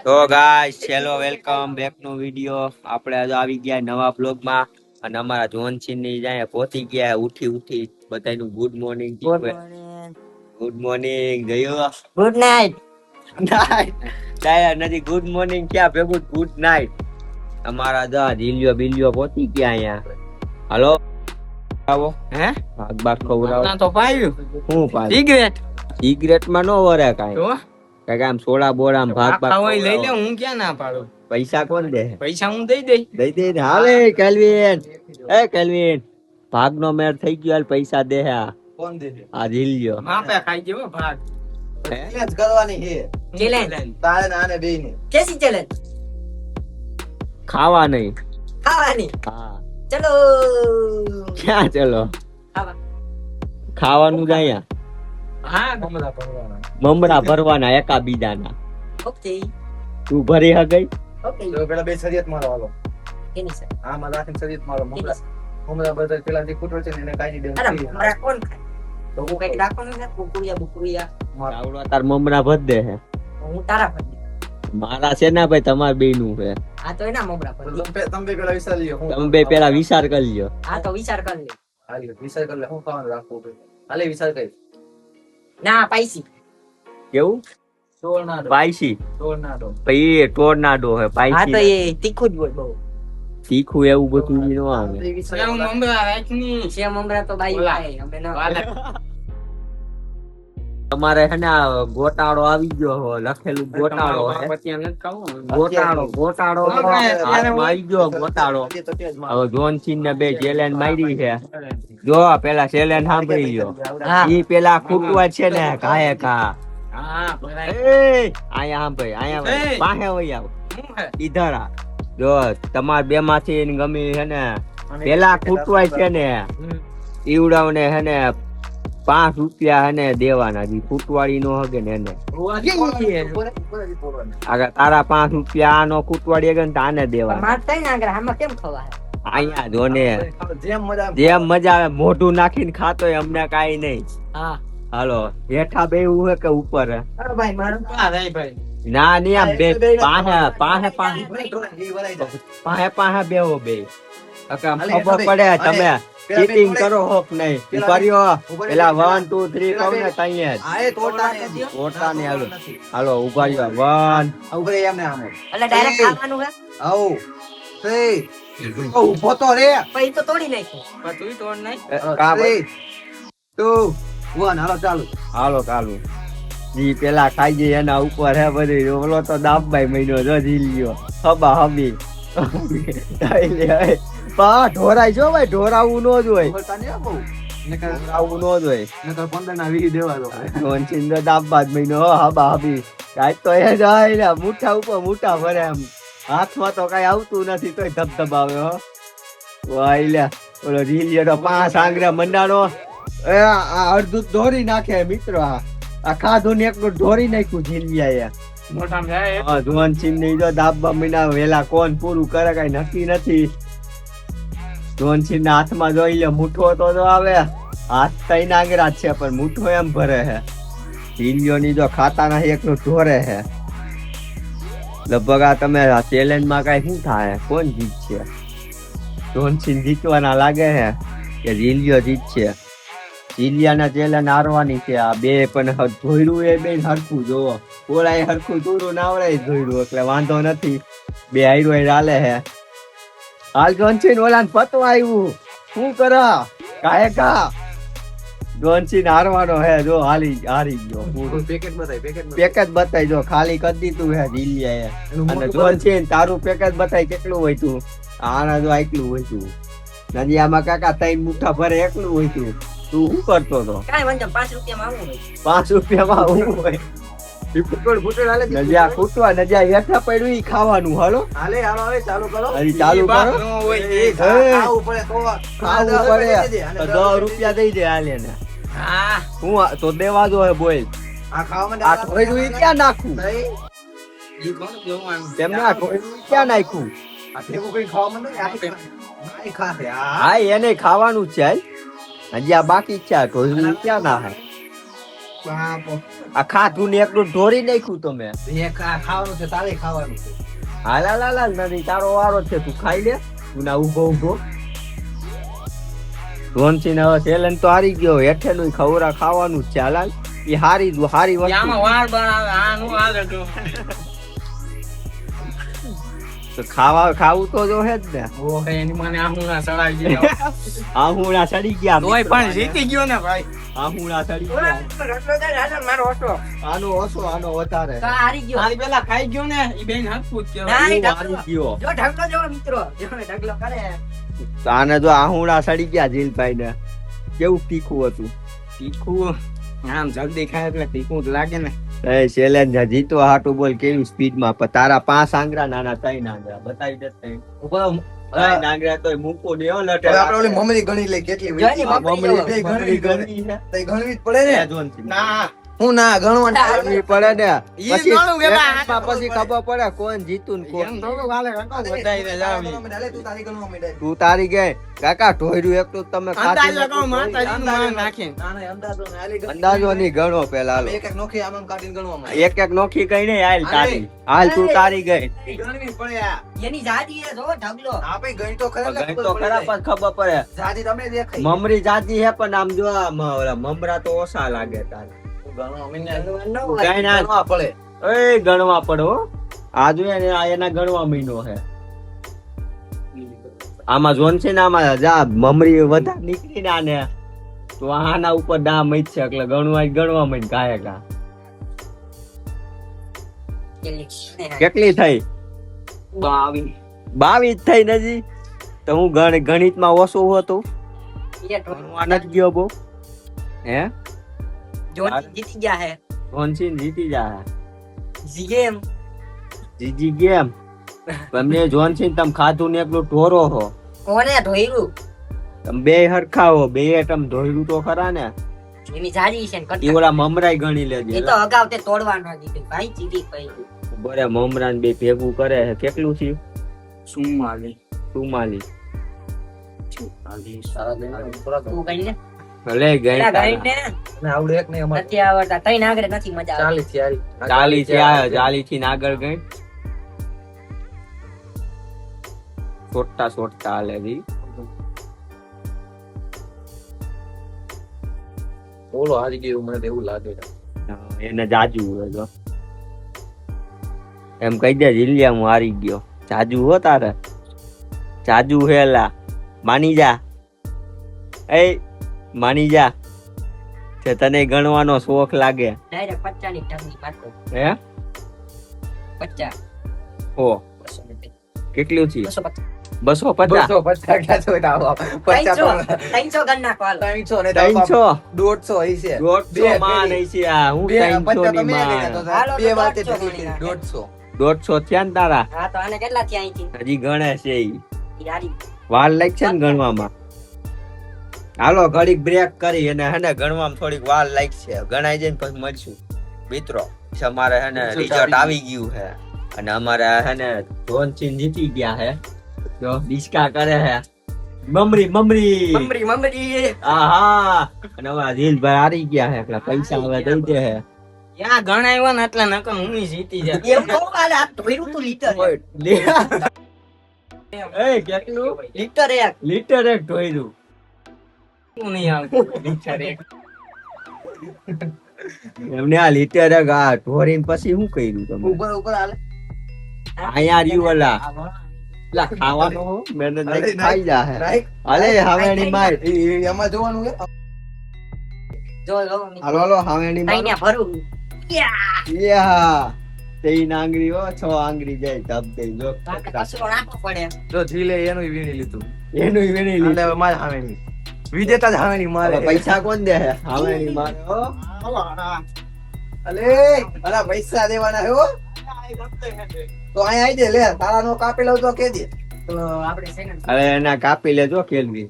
તો ગાઈસ ચલો welcome back નો video. આપણે આજે આવી ગયા નવા બ્લોગ માં અને અમારા જોનસિન ની જાય પહોંચી ગયા ઉઠી બધાનું ગુડ મોર્નિંગ. ગુડ મોર્નિંગ ગયો ગુડ નાઇટ. નાઈટ નથી ગુડ મોર્નિંગ ક્યાં ભેગું ગુડ નાઈટ. અમારા જા જીલિયો બિલિયો પહોંચી ગયા અહીંયા. હાલો આવો હે ભાગ ભાગ ખવડાવો ના તો પાયું હું પાછું સિગરેટ માં નો વરે કાઈ તો કાકા આમ સોડા બોડા આમ ભાગ ભાગ ખાવાય લઈ લે. ખવડાવો. હું ક્યાં ના પાડું. પૈસા કોણ દે પૈસા હું દઈ દઈ. દઈ દે હાલે કેલ્વિન એ કેલ્વિન ભાગ નો મેર થઈ ગયો હાલ પૈસા દે આ કોણ દે આ જીલિયો માપે ખાઈ જેવો ભાગ. ચેલેન્જ કરવાની છે ચેલેન્જ તારે ને આને બેયને. કેસી ચેલેન્જ ખાવા નહીં. ખાવાની. હા ચલો ક્યાં ચલો ખાવા. ખાવાનું જ અહીંયા હા કમલા પડવાના. મમરા ભરવાના એકા બીજાના. ઓકે તું ભરી હગઈ ઓકે તો પેલા બે શરીયત મારો હાલો. કેની છે આમાં રાખીને શરીયત મારો. કેની મમરા છે? મમરા બધા પેલા જે કૂટરો છે ને એને કાઢી દે. અરે મારા કોણ ખાય તો હું કઈક રાખવાનું છે. બુકુરિયા આવડો તાર મમરા ભર દે હે હું તારા પર મારા છે ના ભાઈ તમાર બે નું છે. આ તો એના મોબરા પર તમે બે પેલા વિચાર લ્યો. હું તમે બે પેલા વિચાર કરી લ્યો. આ તો વિચાર કર લે. હાલ્યો વિચાર કર લે. હું ખાવાનું રાખવું બે. હાલે વિચાર કરી. ના પૈસી કેવું ટોર્નાડો. Spicy tornado. પછી ટોર્નાડો હે આ તો પાઈસી એ તીખું જ હોય બહુ. તીખું એવું બધું ઈ નો આવે. એ વિચાર કર. છે મમરા તો બાઈ ખાય અમે ના. તમારે હે ને આ ગોટાળો આવી ગયો હો લખેલું ગોટાળો હે ગોટાળો હાથમાં આવી ગયો ગોટાળો. તો તે જ મારો. હવે જોનસિન ને બે ચેલેન્જ મારી છે. જો પેલા ચેલેન્જ સાંભળી લ્યો. હા. ઈ પેલા ખૂટવા છે ને કાહે કા હા બરાબર. એ આયા સાંભળી આયા એ. પાહે વઈ આવ ઈધર આ જો તમાર બે માંથી ગમી છે ને પેલા ખૂટવાય છે ને ઈવડાવને હે ને 5 રૂપિયા હે ને દેવાના જી ફૂટવાડી નો હગે ને એને આગળ તારા 5 રૂપિયા નો ફૂટવાડી હગે ને તાને દેવાના મારતા ને આગળ આમાં કેમ ખવાય. અહીંયા જો ને જેમ મજા જેમ મજા આવે મોઢું નાખીને ખાતો અમને કાઈ નહીં. હા હાલો હેઠા બેવું હે કે ઉપર હે? અરે ભાઈ મારું પા રહી ભાઈ. ના નહીં આમ બે પાહે બેહો બે આમ ખબર પડે તમે ચીટિંગ કરો હોક નહીં કર્યો પેલા 1 2 3 કહું ને તઈએ ઓટા ને હાલો ઉભા રહ્યો 1 એટલે ડાયરેક્ટ ખાવાનું હે. આવો તે ઉભો તો રે. પછી તો તોડી નાખ્યો. પણ તું તોડ નાખ. તું વન હાલો ચાલુ. હાલો ચાલુ જી પેલા ખાઈ જઈ એના ઉપર હે બધી ઓલો તો દાબભાઈ મહિનો જો જીલ્યો હબા હબી પા ઢોરાય છો ભાઈ ઢોરાવું નો જોય આવું નો જોય નકર 15 ના 20 દેવા દો. જોનસિન તો દાબવા જ મહિનો હબા હબી કાઈ તો એ જાય ને મુઠ્ઠા ઉપર મુઠ્ઠા ભરે એમ હાથમાં તો કઈ આવતું નથી તોય ધબધબાવે હો વાઈ લે ઓલો જીલ્યો તો 5 આંગળા મંડાનો એ આ અડધું ધોરી નાખે મિત્રો આ ખાધું ને એકલું ઢોરી નાખ્યું જીલિયા મોટામાં જાય. હા જોનસિન ને જો દાબવા મહિના વેલા કોણ પૂરું કરે કઈ નક્કી નથી. જોનસિન ના હાથમાં જોઈ લે મુઠ્ઠો તો જો આવે હાથ તઈ નાંગરા છે પણ મુઠ્ઠો એમ ભરે હે. જીલિયો ની જો ખાતા ના એકલું ઢોરે હે. લગભગ આ તમે ચેલેન્જ માં કઈ શું થાય કોણ જીતશે? જોનસિન જીતવાના લાગે હે કે જીલિયો જીતશે? જીલિયાના ચેલેન્જ હારવાની છે આ બે પણ ધોયરું એ બે હરખું જોવો ઓલા એ હરખું દૂરું ના આવડે ધોયરું એટલે વાંધો નથી બે હાઈરો હાલે હે. હાલ જોનસિન ઓલાને પતવા આવ્યું શું કરા કાય કા જોનસિન હારવાનો હે જો હારી ગયો પેકેટ બતાય પેકેજ બતાઈ જો ખાલી કરી દીધું હે જીલિયાએ અને જોનસિન તારું પેકેજ બતાઈ કેટલું હોય તું આના જો આટલું હોય તું નજી આમાં કાકા 3 મુઠ્ઠા ભરે એકલું હોય તું તું શું કરતો તો કાંઈ વાંધો નહીં, 5 રૂપિયામાં આવું હોય. 5 રૂપિયામાં હું હોય ફૂટોડ હાલે નજિયા ખૂટવા નજિયા હેઠા પડ્યું ઈ ખાવાનું હાલો હાલે હાલો હવે ચાલુ કરો. હજી ચાલુ કરો ખાવું પડે તો ખાવું પડે તો 10 રૂપિયા દઈ દે હાલે ને હા હું તો દેવા દો હે બોલ આ ખાવા આ ઢોયરું ઈ ક્યાં નાખું ઈ કોણ જોવાનું. તેમને આ ઢોયરું ઈ ક્યાં નાખ્યું આ ભેગું કઈ ખાવા માંડે આ ખાશે આ હા એને ખાવાનું જ છે હજી આ બાકી જ છે આ ઢોયરું ઈ ક્યાં ના હે આ ખાધું ને એકલું ઢોરી નાખ્યું તમે. ખાવાનું છે તારે ખાવાનું છે. હાલ હાલ હાલ હાલ, નથી તારો વારો છે, તું ખાઈ લે. તું ના ઊભો ઊભો ધોનસિંહ હવે સેલન તો હારી ગયો, હેઠેનું ખવરા ખાવાનું જ છે. હાલ હાલ, એ હારી વસ્તુ વાર બાર આવે આ નું આગળ જો તો ખાવું તો જો હે જ ને. ઓહે એની મને આહુણા સડાવી દીધા આહુણા સડી ગયા તોય પણ જીતી ગયો ને ભાઈ આહુણા સડી ગયા. મારો ઓછો આનો ઓછો આનો વધારે. હારી ગયો હારી પેલા ખાઈ ગયો ને ઈ બેન હકપૂત હું કહેવાય હારી ગયો. જો ઢગલો જો મિત્રો જો ઢગલો કરે તો આને જો આહુણા સડી ગયા જીલભાઈ ને. કેવું તીખું હતું. તીખું આમ જલ્દી ખાય એટલે તીખું જ લાગે ને. એ ચેલેન્જ જીતો હાટુ બોલ કેવી સ્પીડ માં. પણ તારા 5 આંગળા નાના 3 આંગળા બતાવી દે. 3 આંગળા તોય મૂકો ને હો લટે. હવે આપણે ઓલી મમરી ગણી લઈ કેટલી જોની મમરી બે મમરી ગણવી ગણી તઈ ગણવી જ પડે ને. જોનસિંહ. ના હું ના ગણવા ગણવી પડે ને. ઈ પછી ગણું કે બા. એમાં પછી ખબર પડે કોણ જીતું ને કોણ. એમ થોડું હાલે કાકા બધાઈને જાવી તું તારી ગણવા માંડે. તું તારી ગઈ કાકા ઢોર્યું એક તો તમે અંદાજ ખાધી લગાવ નથી. માતાજીનું નામ નાખીને ના ના અંદાજો ને આલી ગણ. અંદાજો ની ગણો પેલા હાલો. એક એક નોખી આમ આમ કાઢીને ગણવા માંડે. એક એક નોખી કઈ નહીં હાલ તારી. હાલ તું તારી ગઈ. ઈ ગણવી પડે આ. એની જાડી હે જો ઢગલો આ ભાઈ ગણી તો ખરા ગઈ તો ખરા પણ ખબર પડે. જાજી તમને દેખાય. મમરી જાતી હે પણ આમ જો આમ ઓલા મમરા તો ઓછા લાગે તારે. ગણવા મીને કઈ ના ગણવા પડે. એ ગણવા પડો. આ જોઈએ ને આ એના ગણવા મહિનો હે. આમાં જોનસિંહ આમાં જા મમરી વધારે નીકળી ના ને તો આના ઉપર દામ જ છે એટલે ગણવા મહિને કાય કા. કેટલી થઈ? 22 થઈ નજી. તો હું ગણિત માં ઓછું હતું. ગણવા નથી ગયો બહુ. હે જીતી ગયા હે જોનસિંહ જીતી જા. જીગેમ જીજી ગેમ. તમને જોનસિંહ તમે ખાધું ને એકલું ઢોરો હો. કોને ધોઈરું તમે બે હરખા હો. બે તમે ધોયડું તો ખરા ને. એની જાડી છે ને ઈ કટકા ઓલા મમરાય ગણી એ લેજે. તો અગાઉ તે તોડવાનો દીધું ભાઈ જીતી ગઈ બરે મમરા ને બે ભેગું કરે છે. કેટલું થયું? શું આવી 44. તું ગઈ ને ભલે ગઈ પેલા ગઈ ને ને આવડે એક ને અમાર નથી આવડતા તઈ આગળ નથી મજા આવતી 40 થી આરી. 40 થી આયો. 40 થી ને આગળ ગઈ. છોટા હાલે જી. ઓલો હારી ગયો મને તો એવું લાગે છે. એને જાજુ હોય જો. એમ કહી દે જીલિયા હું હારી ગયો. જાજુ હો તારે. જાજુ હેલા માની જા. એ માની જા. તે તને ગણવાનો શોખ લાગે. ડાયરેક્ટ 50 ની ટકની પાટો હે 50 ઓ કેટલું છે? 250 250. 250 ક્યાં છો તાવ 300 ગણના કોલ 300 ને 300 150 હઈ છે. 150 માં નહીં છે આ. હું 300 ની માં. હાલો, બે વાતે 150 ગણી 150. 150 થયા ને તારા. હા તો આને કેટલા થયા અહીંથી હજી ગણે છે ઈ. યારી વાર લાગશે ને ગણવામાં. હાલો ઘડીક બ્રેક કરી અને હેને ગણવામાં થોડીક વાર લાગશે. ગણાઈ જાય ને પછી મળશું મિત્રો. અમારે હેને રિઝલ્ટ આવી ગયું છે અને અમારે હેને જોનસિંહ જીતી ગયા છે. જો ડિસ્કા કરે છે. મમરી મમરી આહા. અને હવે દિલભાઈ હારી ગયા છે એટલે પૈસા હવે દઈ દે છે. યા ગણાવ્યો ને એટલે નકર હું જીતી જાય એમ કહું કાલે આ ધોઈરું તું લીટર એ કેટલું? લીટર એક લીટર એક ઢોયરું. તું નહીં આવતું લીટર એક એમને આ લીટર એક આ ઢોરીને પછી શું કર્યું તમે? ઉપર હાલે. અહીંયા રહ્યું ઓલા. લા ખાવાનો હો, મહેનત નહીં ખાઈ જા હે. રાઈટ. અલે હાવેણી માર. એમાં જોવાનું છે. જો લો હાલો હાવેણી માર. તઈને ભરું યા યા તેઈ આંગળી હો 6 આંગળી જાય ધબ દે જો. કસરો રાખવો પડે જો જીલે એનું વીણી લીધું. એનું વેણી એટલે હવે મારે હાવેણી. વિજેતા જ હાવેણી મારે. પૈસા કોણ દે હે? હાવેણી માર હો. અલે અલા પૈસા દેવાના હે હો. તો અહીંયા આવી દે લે તારા નો કાપી લઉં તો કે દે. તો આપણે સેકન્ડ હવે એના કાપી લેજો કેલવી.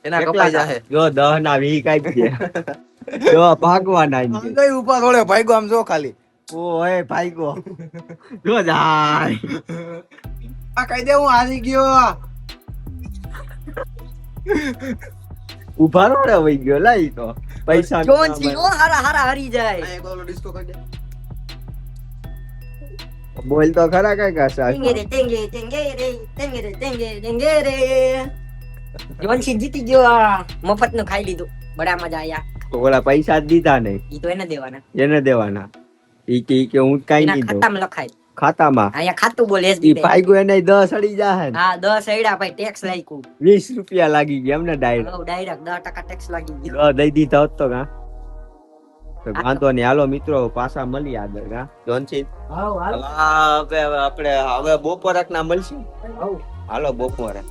એના કપાઈ જાહે. જો 10 ના 20 કાપી દે. જો ભાગવાના આમ છે. કઈ ઉપર થોડે ભાઈગો આમ જો ખાલી. ઓય ભાઈગો. જો જાય. આ કહી દે હું હારી ગયો. ઉભા રોડે વઈ ગયો લઈ તો. પૈસા જોન સીનો હારા હારા હારી જાય અહીંયા એક ઓલો ડિસ્કો કરી દે. બોલ તો ખરા કઈ કશા ટેંગે રે જોન સી જીતી ગયો મફત નું ખાઈ લીધું બડા મજા આયા ઓલા પૈસા જ દીધા નહીં ઈ તો એને દેવાના એને દેવાના ઈ કે હું કઈ એના નહીં દઉં ખાતામાં લખાય ખાતામાં અહીંયા ખાતું બોલે ઈ પાઈગો એને 10 અડી જાહે ને. હા 10 એડા ભાઈ ટેક્સ લાગ્યું 20 રૂપિયા લાગી ગયા એમને ડાયરેક્ટ ડાયરેક્ટ 10% ટેક્સ લાગી ગયો દઈ દીધા હોત તો કા તો વાંધો નહીં હાલો મિત્રો પાછા મળી આગળ કા જોનસી હાવ હાલ હવે આપણે હવે બપોરક ના મળશું હાવ હાલો બપોરે